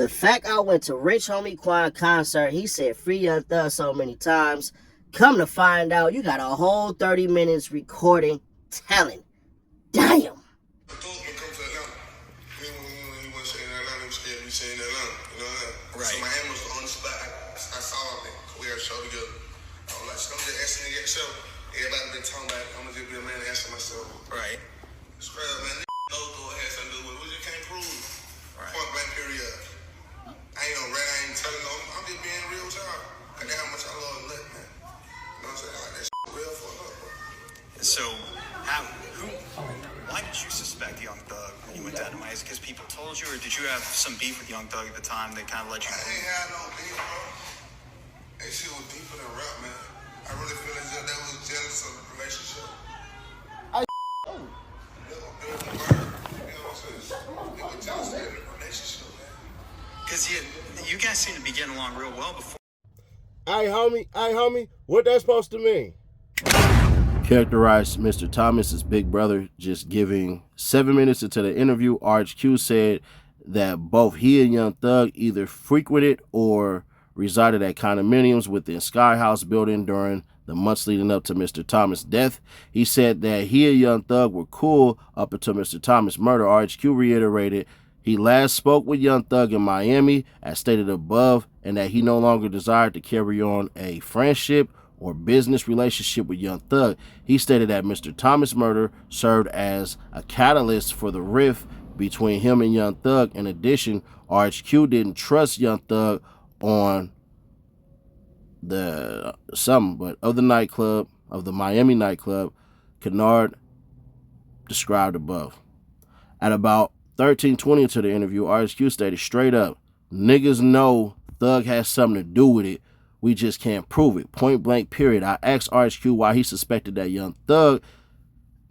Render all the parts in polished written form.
The fact I went to Rich Homie Quan concert, he said Free Young Thug so many times. Come to find out, you got a whole 30 minutes recording talent. Damn. Right. So Miami was on the spot. I saw it. We had a show together. I was like, so I'm just asking to get the show. Everybody been talking about it. I'm gonna just be a man and answer myself. Right. It's crazy, man. Those had something to do with it. We just can't prove. Right. Point blank period. I ain't no rat. I ain't telling no. I'm just being real with y'all. Cause that's how much I love nut, man. You know what I'm saying? Like that shit real for up, bro. So, why did you suspect Young Thug when you went down to Miami? Because people told you, or did you have some beef with Young Thug at the time that kind of led you? I ain't had no beef, bro. That shit was deeper than rap, man. I really feel as if they was jealous of the relationship. Because you guys seem to be getting along real well before. Hey, homie, what that's supposed to mean? Characterized Mr. Thomas's big brother just giving 7 minutes into the interview. RHQ said that both he and Young Thug either frequented or resided at condominiums within Sky House building during the months leading up to Mr. Thomas' death. He said that he and Young Thug were cool up until Mr. Thomas' murder. RHQ reiterated he last spoke with Young Thug in Miami, as stated above, and that he no longer desired to carry on a friendship or business relationship with Young Thug. He stated that Mr. Thomas' murder served as a catalyst for the rift between him and Young Thug. In addition, RHQ didn't trust Young Thug on the Miami nightclub Kennard described above. At about 13:20 into the interview, RHQ stated straight up, niggas know Thug has something to do with it. We just can't prove it. Point blank, period. I asked RHQ why he suspected that Young Thug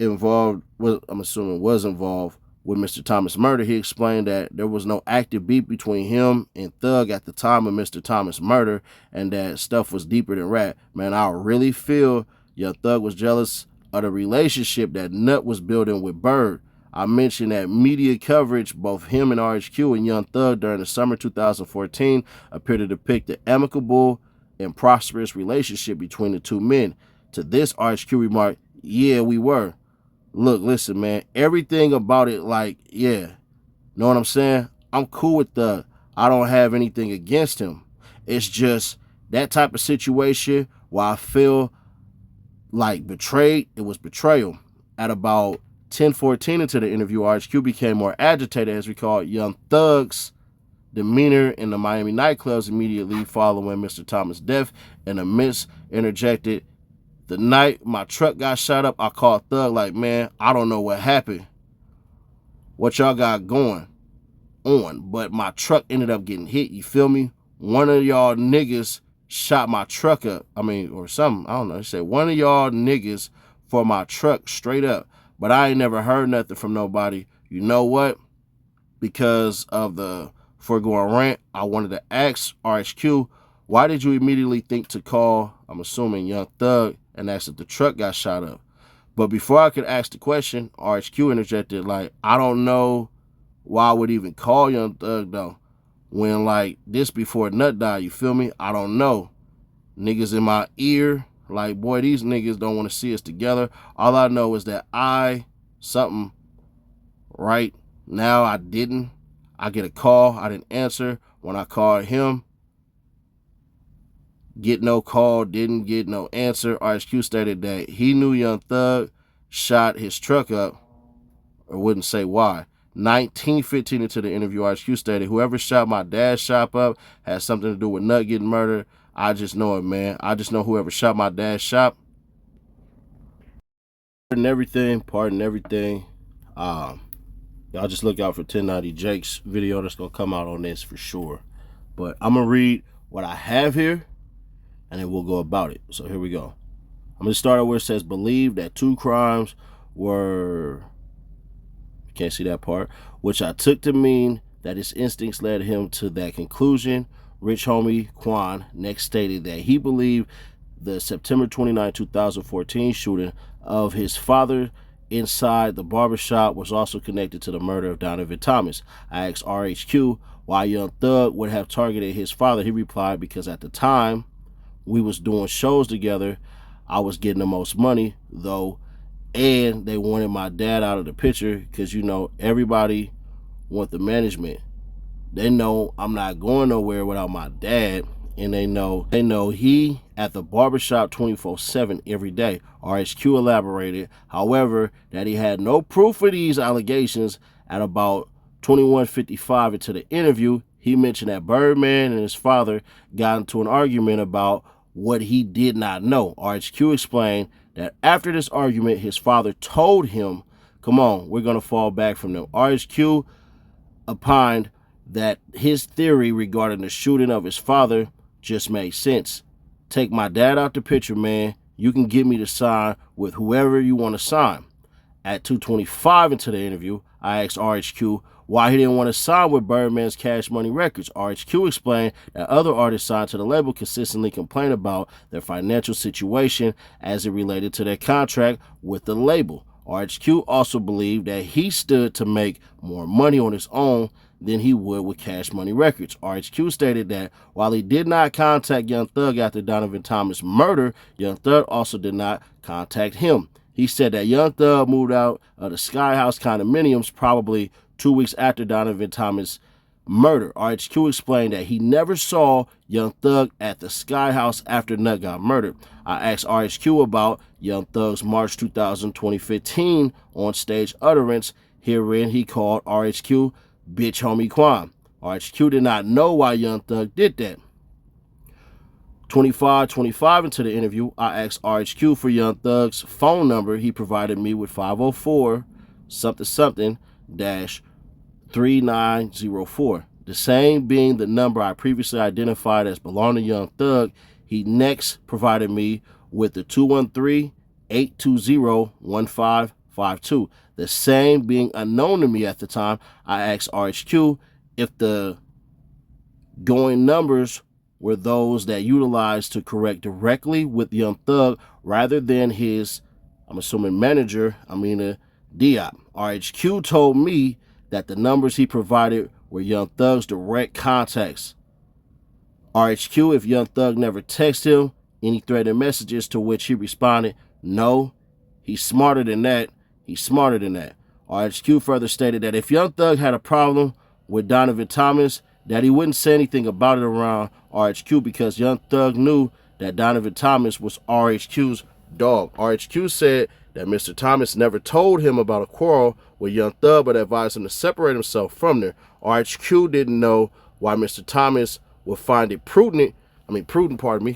was involved with Mr. Thomas' murder. He explained that there was no active beef between him and Thug at the time of Mr. Thomas' murder, and that stuff was deeper than rap. Man, I really feel Young Thug was jealous of the relationship that Nut was building with Bird. I mentioned that media coverage, both him and RHQ and Young Thug during the summer 2014, appeared to depict the amicable and prosperous relationship between the two men. To this, RHQ remarked, yeah, we were. Look, listen, man, everything about it, like, yeah, know what I'm saying? I'm cool with Thug. I don't have anything against him. It's just that type of situation where I feel like betrayed, it was betrayal. At about 10:14 into the interview, RHQ became more agitated as we called Young Thug's demeanor in the Miami nightclubs immediately following Mr. Thomas' death, and a miss interjected, the night my truck got shot up, I called Thug like, man, I don't know what happened. What y'all got going on? But my truck ended up getting hit, you feel me? One of y'all niggas shot my truck up. Or something. I don't know. He said, one of y'all niggas for my truck straight up. But I ain't never heard nothing from nobody. You know what? Because of the foregoing rant, I wanted to ask RHQ, why did you immediately think to call, I'm assuming, Young Thug and ask if the truck got shot up? But before I could ask the question, RHQ interjected, like, I don't know why I would even call Young Thug, though. When, like, this before Nut died, you feel me? I don't know. Niggas in my ear, like, boy, these niggas don't want to see us together. All I know is that right now I didn't. I get a call. I didn't answer. When I called him, get no call, didn't get no answer. RHQ stated that he knew Young Thug shot his truck up, or wouldn't say why. 19:15 into the interview, RHQ stated, whoever shot my dad's shop up has something to do with Nut getting murdered. I just know it, man. I just know whoever shot my dad's shop. Pardon everything. Y'all just look out for 1090 Jake's video that's going to come out on this for sure. But I'm going to read what I have here, and then we'll go about it. So here we go. I'm going to start out where it says, believe that two crimes were, you can't see that part, which I took to mean that his instincts led him to that conclusion. Rich Homie Quan next stated that he believed the September 29, 2014 shooting of his father inside the barbershop was also connected to the murder of Donavan Thomas. I asked RHQ why Young Thug would have targeted his father. He replied, because at the time we was doing shows together, I was getting the most money, though, and they wanted my dad out of the picture because, you know, everybody want the management. They know I'm not going nowhere without my dad, and they know he at the barbershop 24/7 every day. RHQ elaborated, however, that he had no proof of these allegations. At about 21:55 into the interview, he mentioned that Birdman and his father got into an argument about what he did not know. RHQ explained that after this argument, his father told him, come on, we're going to fall back from them. RHQ opined that his theory regarding the shooting of his father just made sense. Take my dad out the picture, man. You can get me to sign with whoever you want to sign. At 2:25 into the interview, I asked RHQ why he didn't want to sign with Birdman's Cash Money Records. RHQ explained that other artists signed to the label consistently complained about their financial situation as it related to their contract with the label. RHQ also believed that he stood to make more money on his own than he would with Cash Money Records. RHQ stated that while he did not contact Young Thug after Donavan Thomas' murder, Young Thug also did not contact him. He said that Young Thug moved out of the Sky House condominiums probably 2 weeks after Donavan Thomas' murder. RHQ explained that he never saw Young Thug at the Sky House after Nut got murdered. I asked RHQ about Young Thug's March 2015 on stage utterance. Herein he called RHQ bitch homie Quan. RHQ did not know why Young Thug did that. 25 into the interview, I asked RHQ for Young Thug's phone number. He provided me with 504 something something dash 3904, the same being the number I previously identified as belonging to Young Thug. He next provided me with the 213-820-1552, the same being unknown to me at the time. I asked RHQ if the going numbers were those that utilized to correct directly with Young Thug rather than his, I'm assuming, manager, Amina Diop. RHQ told me that the numbers he provided were Young Thug's direct contacts. RHQ if Young Thug never texted him any threatening messages, to which he responded, no, he's smarter than that. He's smarter than that. RHQ further stated that if Young Thug had a problem with Donavan Thomas, that he wouldn't say anything about it around RHQ because Young Thug knew that Donavan Thomas was RHQ's dog. RHQ said that Mr. Thomas never told him about a quarrel with Young Thug, but advised him to separate himself from there. RHQ didn't know why Mr. Thomas would find it prudent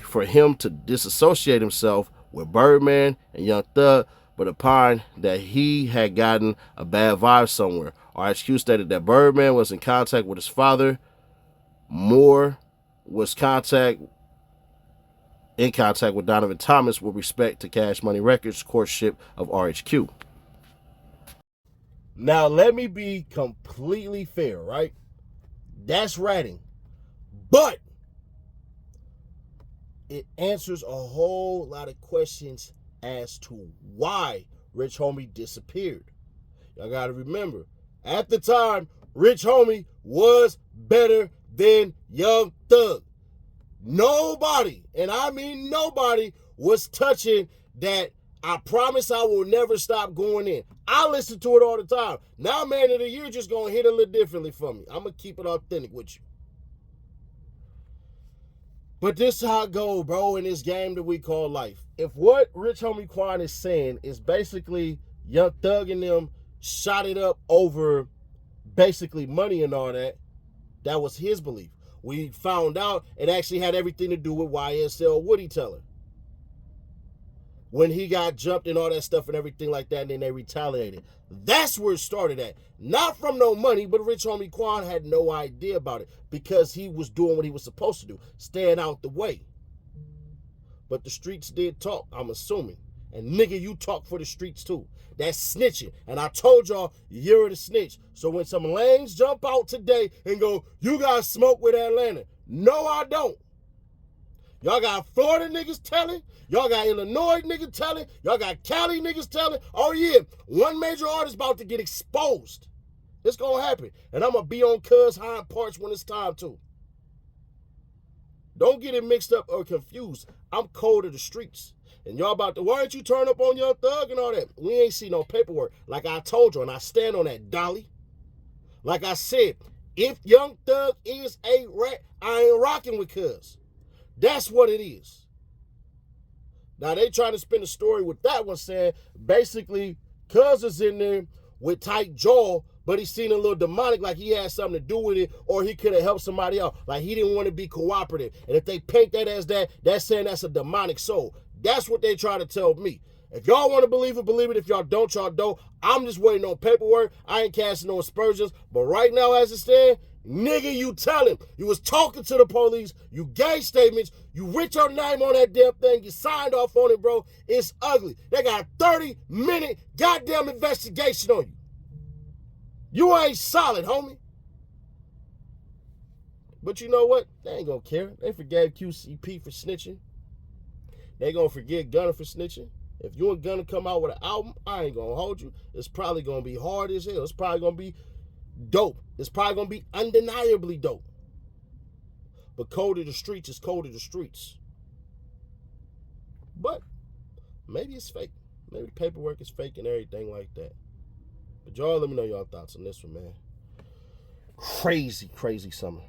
for him to disassociate himself with Birdman and Young Thug, but opined that he had gotten a bad vibe somewhere. RHQ stated that Birdman was in contact with his father. Moore was in contact with Donavan Thomas with respect to Cash Money Records' courtship of RHQ. Now, let me be completely fair, right? That's ratting. But it answers a whole lot of questions as to why Rich Homie disappeared. Y'all got to remember, at the time, Rich Homie was better than Young Thug. Nobody, and I mean nobody, was touching that I promise I will never stop going in. I listen to it all the time. Now, Man of the Year just going to hit a little differently for me. I'm going to keep it authentic with you. But this is how it goes, bro, in this game that we call life. If what Rich Homie Quan is saying is basically Young Thug and them shot it up over basically money and all that, that was his belief. We found out it actually had everything to do with YSL Woody Teller. When he got jumped and all that stuff and everything like that, and then they retaliated. That's where it started at. Not from no money, but Rich Homie Quan had no idea about it because he was doing what he was supposed to do, staying out the way. But the streets did talk, I'm assuming. And nigga, you talk for the streets too. That's snitching. And I told y'all, you're the snitch. So when some lanes jump out today and go, you got smoke with Atlanta. No, I don't. Y'all got Florida niggas telling. Y'all got Illinois niggas telling. Y'all got Cali niggas telling. Oh, yeah, one major artist about to get exposed. It's going to happen. And I'm going to be on Cuz hind parts when it's time to. Don't get it mixed up or confused. I'm cold of the streets. And y'all about to, why ain't you turn up on Young Thug and all that? We ain't see no paperwork. Like I told you, and I stand on that, Dolly. Like I said, if Young Thug is a rat, I ain't rocking with Cuz. That's what it is. Now, they trying to spin a story with that one saying, basically, Cuz is in there with tight jaw, but he seen a little demonic, like he had something to do with it, or he could have helped somebody else. Like he didn't want to be cooperative. And if they paint that as that, that's saying that's a demonic soul. That's what they try to tell me. If y'all want to believe it, believe it. If y'all don't, y'all don't. I'm just waiting on paperwork. I ain't casting no aspersions. But right now, as it stands, nigga, you tell him. You was talking to the police. You gave statements. You writ your name on that damn thing. You signed off on it, bro. It's ugly. They got a 30-minute goddamn investigation on you. You ain't solid, homie. But you know what? They ain't gonna care. They forgave QCP for snitching. They gonna forgive Gunna for snitching. If you and Gunna come out with an album, I ain't gonna hold you. It's probably gonna be hard as hell. It's probably gonna be dope. It's probably gonna be undeniably dope. But Code of the Streets is Code of the Streets. But maybe it's fake. Maybe the paperwork is fake and everything like that. But y'all let me know y'all thoughts on this one, man. Crazy, crazy summer.